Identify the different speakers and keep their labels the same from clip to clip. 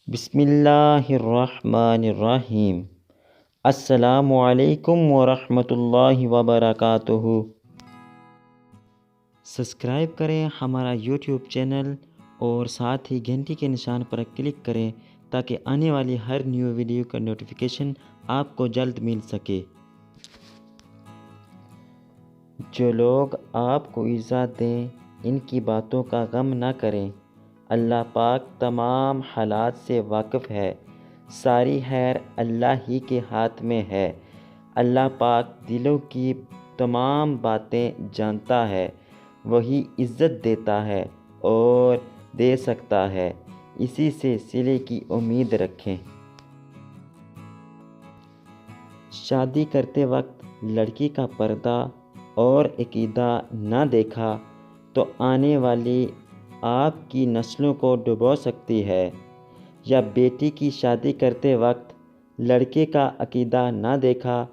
Speaker 1: بسم اللہ الرحمن الرحیم۔ السلام علیکم ورحمۃ اللہ وبرکاتہ۔ سبسکرائب کریں ہمارا یوٹیوب چینل اور ساتھ ہی گھنٹی کے نشان پر کلک کریں تاکہ آنے والی ہر نیو ویڈیو کا نوٹیفیکیشن آپ کو جلد مل سکے۔ جو لوگ آپ کو ایذا دیں ان کی باتوں کا غم نہ کریں۔ اللہ پاک تمام حالات سے واقف ہے، ساری خیر اللہ ہی کے ہاتھ میں ہے۔ اللہ پاک دلوں کی تمام باتیں جانتا ہے، وہی عزت دیتا ہے اور دے سکتا ہے، اسی سے صلے کی امید رکھیں۔ شادی کرتے وقت لڑکی کا پردہ اور عقیدہ نہ دیکھا تو آنے والی آپ کی نسلوں کو ڈبو سکتی ہے، یا بیٹی کی شادی کرتے وقت لڑکے کا عقیدہ نہ دیکھا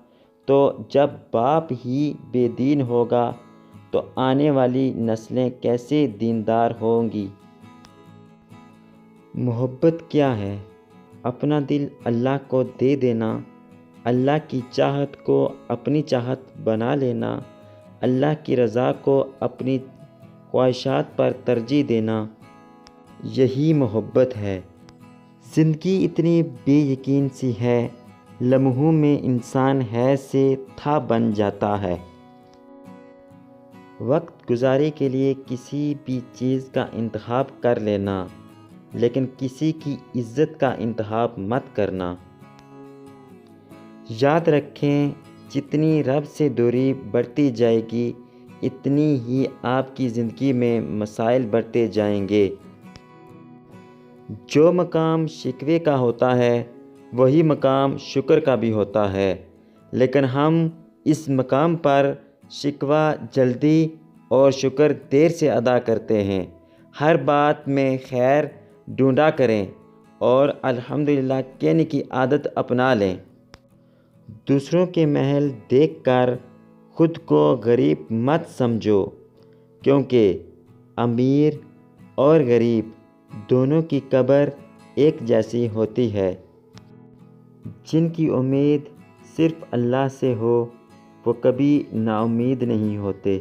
Speaker 1: تو جب باپ ہی بے دین ہوگا تو آنے والی نسلیں کیسے دیندار ہوں گی۔ محبت کیا ہے؟ اپنا دل اللہ کو دے دینا، اللہ کی چاہت کو اپنی چاہت بنا لینا، اللہ کی رضا کو اپنی خواہشات پر ترجیح دینا، یہی محبت ہے۔ زندگی اتنی بے یقین سی ہے، لمحوں میں انسان ہے سے تھا بن جاتا ہے۔ وقت گزاری کے لیے کسی بھی چیز کا انتخاب کر لینا، لیکن کسی کی عزت کا انتخاب مت کرنا۔ یاد رکھیں، جتنی رب سے دوری بڑھتی جائے گی اتنی ہی آپ کی زندگی میں مسائل بڑھتے جائیں گے۔ جو مقام شکوے کا ہوتا ہے وہی مقام شکر کا بھی ہوتا ہے، لیکن ہم اس مقام پر شکوہ جلدی اور شکر دیر سے ادا کرتے ہیں۔ ہر بات میں خیر ڈھونڈا کریں اور الحمدللہ کہنے کی عادت اپنا لیں۔ دوسروں کے محل دیکھ کر خود کو غریب مت سمجھو، کیونکہ امیر اور غریب دونوں کی قبر ایک جیسی ہوتی ہے۔ جن کی امید صرف اللہ سے ہو وہ کبھی نا امید نہیں ہوتے۔